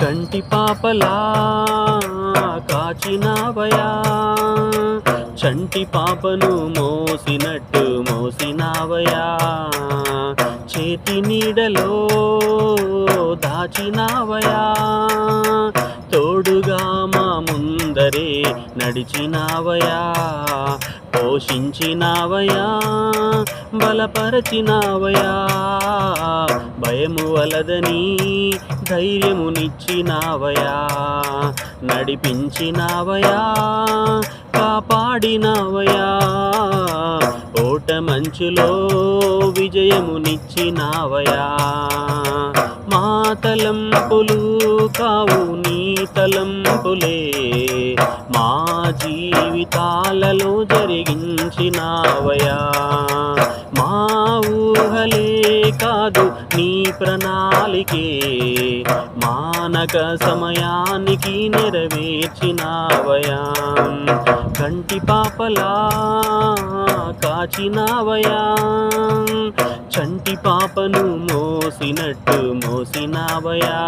కంటి పాపలా కాచినావయా, చంటి పాపను మోసినట్టు మోసినావయా, చేతి నీడలో దాచినావయా, తోడుగా మా ముందరే నడిచినావయా, పోషించినావయా, బలపరచినావయా, భయము వలదని ధైర్యమునిచ్చినావయా, నడిపించినావయా, కాపాడినావయా, ఓట మంచులో విజయమునిచ్చినావయా. మా తలంపులు కావు నీ తలంపులే, మా జీవితాలలో జరిగించినావయా, మా ఊహలే కాదు నీ ప్రణాళికే, మానక సమయానికి నెరవేర్చినావయా. కంటి పాపలా కాచినావయా, చంటి పాపను మోసినట్టు మోసినావయా.